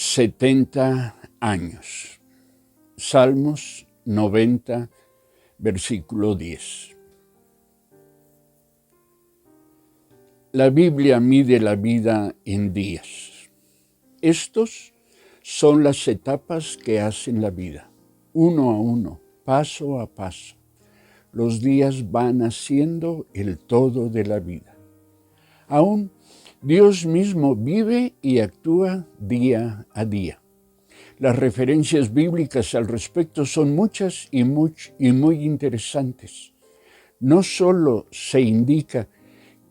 70 años. Salmos 90, versículo 10. La Biblia mide la vida en días. Estos son las etapas que hacen la vida, uno a uno, paso a paso. Los días van haciendo el todo de la vida. Aún Dios mismo vive y actúa día a día. Las referencias bíblicas al respecto son muchas y muy interesantes. No solo se indica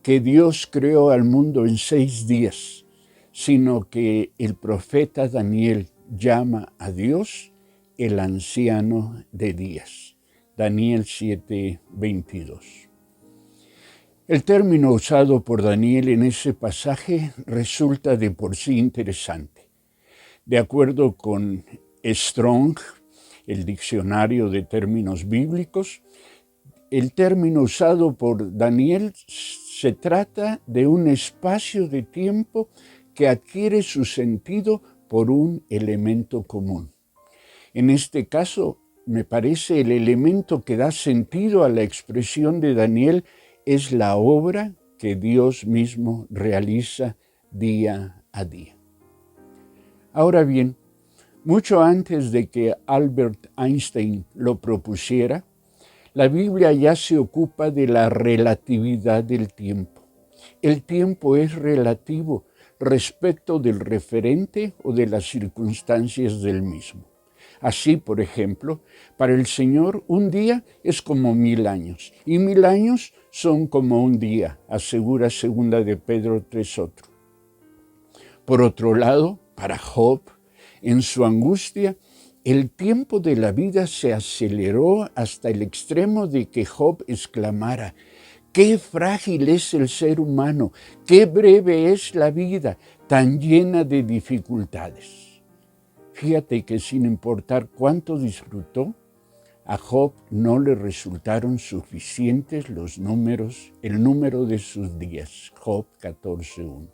que Dios creó al mundo en 6 días, sino que el profeta Daniel llama a Dios el anciano de días. Daniel 7:22. El término usado por Daniel en ese pasaje resulta de por sí interesante. De acuerdo con Strong, el diccionario de términos bíblicos, el término usado por Daniel se trata de un espacio de tiempo que adquiere su sentido por un elemento común. En este caso, me parece el elemento que da sentido a la expresión de Daniel es la obra que Dios mismo realiza día a día. Ahora bien, mucho antes de que Albert Einstein lo propusiera, la Biblia ya se ocupa de la relatividad del tiempo. El tiempo es relativo respecto del referente o de las circunstancias del mismo. Así, por ejemplo, para el Señor un día es como 1000 años y 1000 años son como un día, asegura 2 de Pedro 3:8. Por otro lado, para Job, en su angustia, el tiempo de la vida se aceleró hasta el extremo de que Job exclamara: ¡qué frágil es el ser humano! ¡Qué breve es la vida, tan llena de dificultades! Fíjate que sin importar cuánto disfrutó, a Job no le resultaron suficientes el número de sus días. Job 14:1.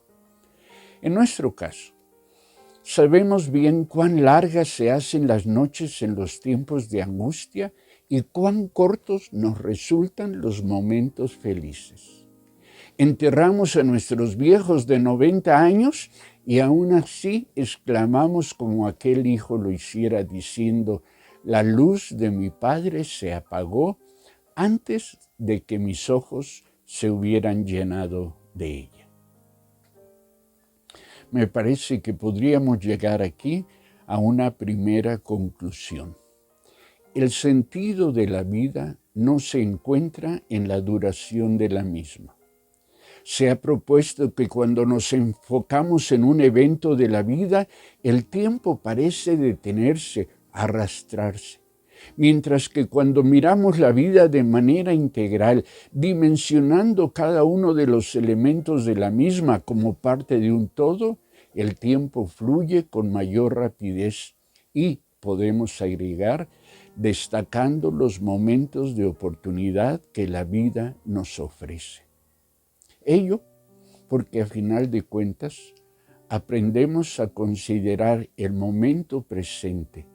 En nuestro caso, sabemos bien cuán largas se hacen las noches en los tiempos de angustia y cuán cortos nos resultan los momentos felices. Enterramos a nuestros viejos de 90 años y aún así exclamamos como aquel hijo lo hiciera diciendo: la luz de mi padre se apagó antes de que mis ojos se hubieran llenado de ella. Me parece que podríamos llegar aquí a una primera conclusión. El sentido de la vida no se encuentra en la duración de la misma. Se ha propuesto que cuando nos enfocamos en un evento de la vida, el tiempo parece detenerse, arrastrarse. Mientras que cuando miramos la vida de manera integral, dimensionando cada uno de los elementos de la misma como parte de un todo, el tiempo fluye con mayor rapidez y, podemos agregar, destacando los momentos de oportunidad que la vida nos ofrece. Ello porque a final de cuentas aprendemos a considerar el momento presente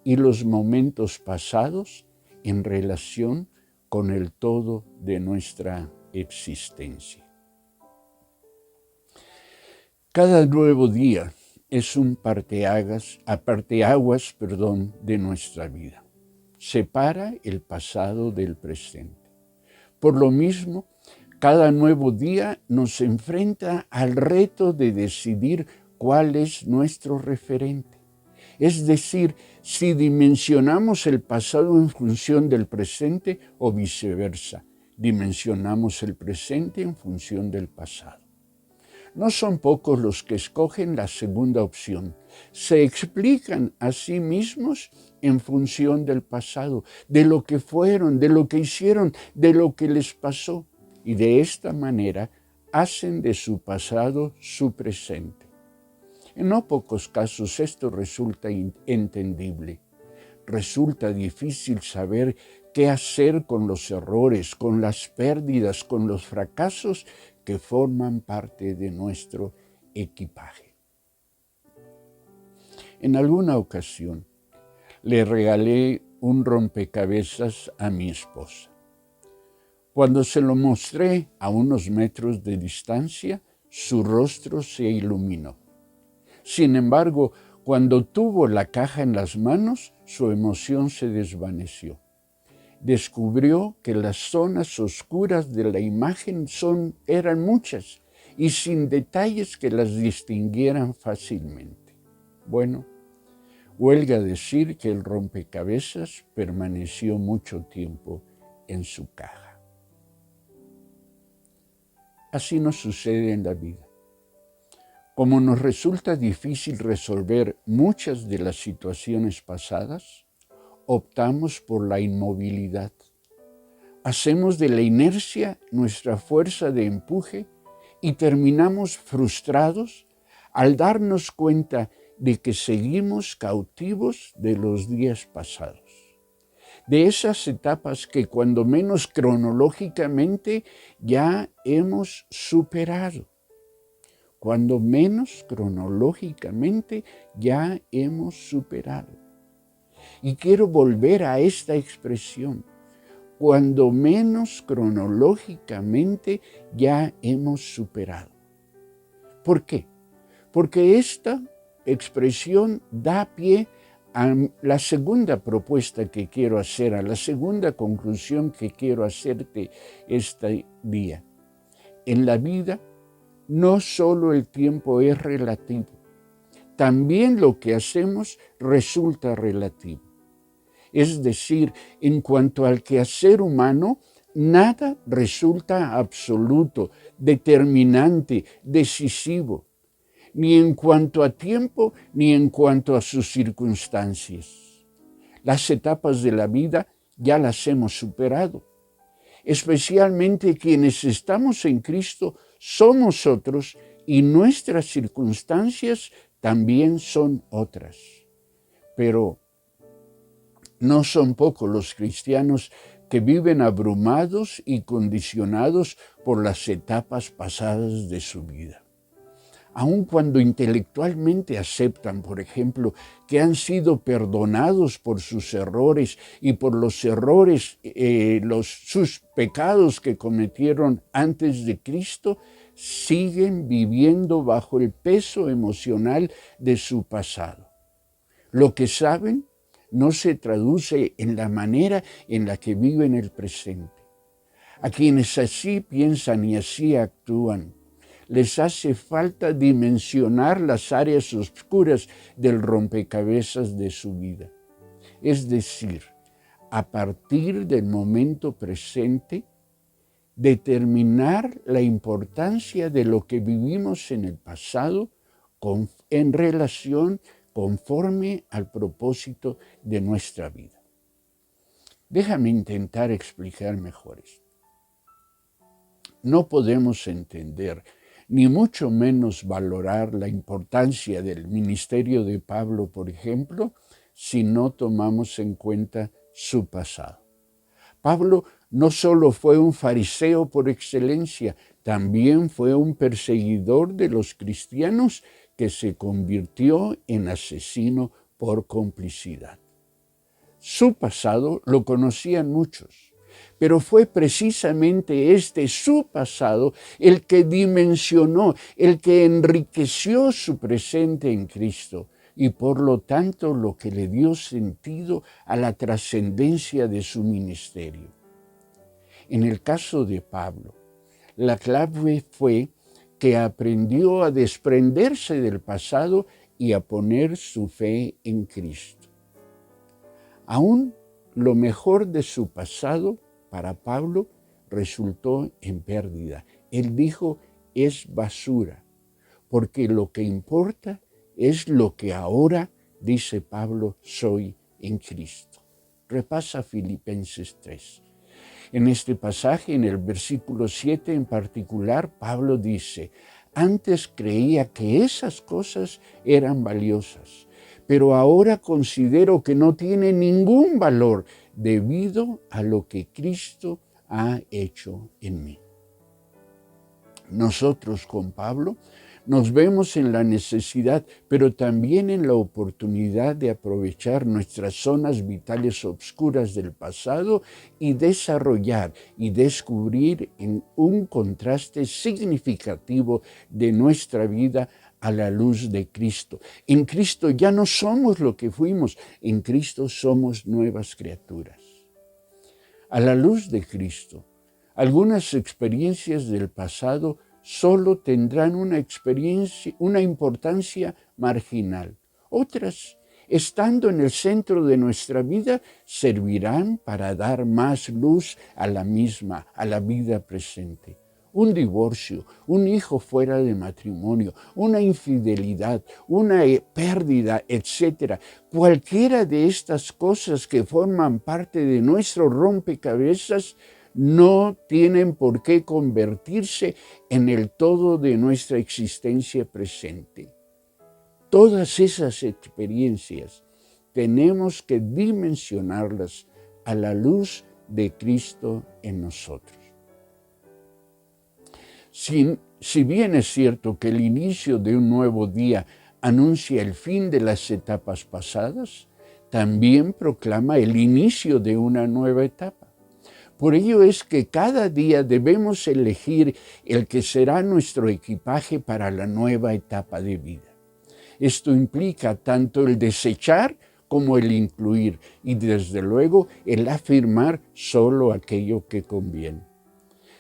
y los momentos pasados en relación con el todo de nuestra existencia. Cada nuevo día es un parteaguas de nuestra vida. Separa el pasado del presente. Por lo mismo, cada nuevo día nos enfrenta al reto de decidir cuál es nuestro referente. Es decir, si dimensionamos el pasado en función del presente o viceversa, dimensionamos el presente en función del pasado. No son pocos los que escogen la segunda opción. Se explican a sí mismos en función del pasado, de lo que fueron, de lo que hicieron, de lo que les pasó. Y de esta manera hacen de su pasado su presente. En no pocos casos esto resulta entendible. Resulta difícil saber qué hacer con los errores, con las pérdidas, con los fracasos que forman parte de nuestro equipaje. En alguna ocasión le regalé un rompecabezas a mi esposa. Cuando se lo mostré a unos metros de distancia, su rostro se iluminó. Sin embargo, cuando tuvo la caja en las manos, su emoción se desvaneció. Descubrió que las zonas oscuras de la imagen eran muchas y sin detalles que las distinguieran fácilmente. Bueno, huelga decir que el rompecabezas permaneció mucho tiempo en su caja. Así nos sucede en la vida. Como nos resulta difícil resolver muchas de las situaciones pasadas, optamos por la inmovilidad. Hacemos de la inercia nuestra fuerza de empuje y terminamos frustrados al darnos cuenta de que seguimos cautivos de los días pasados, de esas etapas que cuando menos cronológicamente ya hemos superado. Cuando menos cronológicamente ya hemos superado. Y quiero volver a esta expresión. Cuando menos cronológicamente ya hemos superado. ¿Por qué? Porque esta expresión da pie a la segunda propuesta que quiero hacer, a la segunda conclusión que quiero hacerte este día. En la vida, no solo el tiempo es relativo, también lo que hacemos resulta relativo. Es decir, en cuanto al quehacer humano, nada resulta absoluto, determinante, decisivo, ni en cuanto a tiempo, ni en cuanto a sus circunstancias. Las etapas de la vida ya las hemos superado. Especialmente quienes estamos en Cristo somos otros y nuestras circunstancias también son otras. Pero no son pocos los cristianos que viven abrumados y condicionados por las etapas pasadas de su vida. Aun cuando intelectualmente aceptan, por ejemplo, que han sido perdonados por sus errores y por los errores, sus pecados que cometieron antes de Cristo, siguen viviendo bajo el peso emocional de su pasado. Lo que saben no se traduce en la manera en la que viven el presente. A quienes así piensan y así actúan, les hace falta dimensionar las áreas oscuras del rompecabezas de su vida. Es decir, a partir del momento presente, determinar la importancia de lo que vivimos en el pasado en relación conforme al propósito de nuestra vida. Déjame intentar explicar mejor esto. No podemos entender ni mucho menos valorar la importancia del ministerio de Pablo, por ejemplo, si no tomamos en cuenta su pasado. Pablo no solo fue un fariseo por excelencia, también fue un perseguidor de los cristianos que se convirtió en asesino por complicidad. Su pasado lo conocían muchos. Pero fue precisamente su pasado, el que dimensionó, el que enriqueció su presente en Cristo y por lo tanto lo que le dio sentido a la trascendencia de su ministerio. En el caso de Pablo, la clave fue que aprendió a desprenderse del pasado y a poner su fe en Cristo. Aún lo mejor de su pasado para Pablo resultó en pérdida. Él dijo, es basura, porque lo que importa es lo que ahora, dice Pablo, soy en Cristo. Repasa Filipenses 3. En este pasaje, en el versículo 7 en particular, Pablo dice, antes creía que esas cosas eran valiosas, pero ahora considero que no tiene ningún valor debido a lo que Cristo ha hecho en mí. Nosotros con Pablo Nos vemos en la necesidad, pero también en la oportunidad de aprovechar nuestras zonas vitales obscuras del pasado y desarrollar y descubrir en un contraste significativo de nuestra vida a la luz de Cristo. En Cristo ya no somos lo que fuimos, en Cristo somos nuevas criaturas. A la luz de Cristo, algunas experiencias del pasado solo tendrán una importancia marginal. Otras, estando en el centro de nuestra vida, servirán para dar más luz a la misma, a la vida presente. Un divorcio, un hijo fuera de matrimonio, una infidelidad, una pérdida, etc. Cualquiera de estas cosas que forman parte de nuestro rompecabezas no tienen por qué convertirse en el todo de nuestra existencia presente. Todas esas experiencias tenemos que dimensionarlas a la luz de Cristo en nosotros. Si bien es cierto que el inicio de un nuevo día anuncia el fin de las etapas pasadas, también proclama el inicio de una nueva etapa. Por ello es que cada día debemos elegir el que será nuestro equipaje para la nueva etapa de vida. Esto implica tanto el desechar como el incluir y desde luego el afirmar solo aquello que conviene.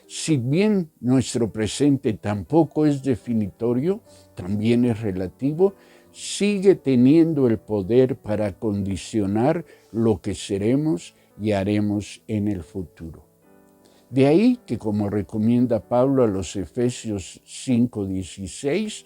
Si bien nuestro presente tampoco es definitorio, también es relativo, sigue teniendo el poder para condicionar lo que seremos y haremos en el futuro. De ahí que, como recomienda Pablo a los Efesios 5:16,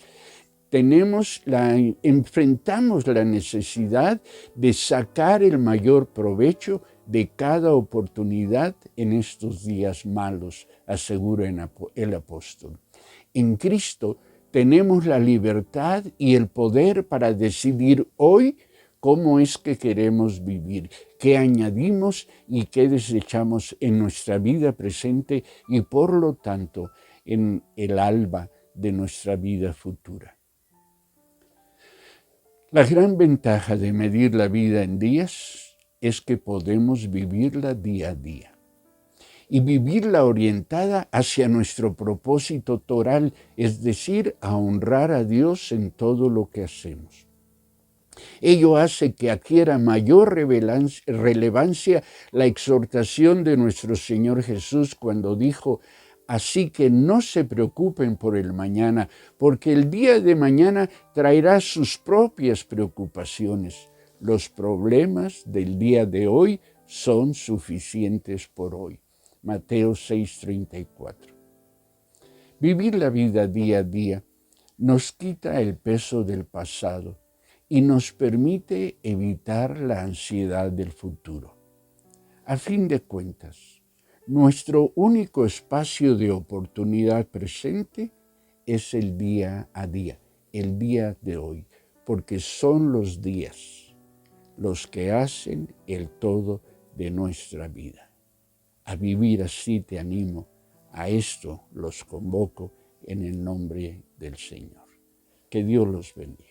enfrentamos la necesidad de sacar el mayor provecho de cada oportunidad en estos días malos, asegura el apóstol. En Cristo tenemos la libertad y el poder para decidir hoy cómo es que queremos vivir, qué añadimos y qué desechamos en nuestra vida presente y por lo tanto en el alba de nuestra vida futura. La gran ventaja de medir la vida en días es que podemos vivirla día a día y vivirla orientada hacia nuestro propósito toral, es decir, a honrar a Dios en todo lo que hacemos. Ello hace que adquiera mayor relevancia la exhortación de nuestro Señor Jesús cuando dijo: así que no se preocupen por el mañana, porque el día de mañana traerá sus propias preocupaciones. Los problemas del día de hoy son suficientes por hoy. Mateo 6:34. Vivir la vida día a día nos quita el peso del pasado y nos permite evitar la ansiedad del futuro. A fin de cuentas, nuestro único espacio de oportunidad presente es el día a día, el día de hoy, porque son los días los que hacen el todo de nuestra vida. A vivir así te animo, a esto los convoco en el nombre del Señor. Que Dios los bendiga.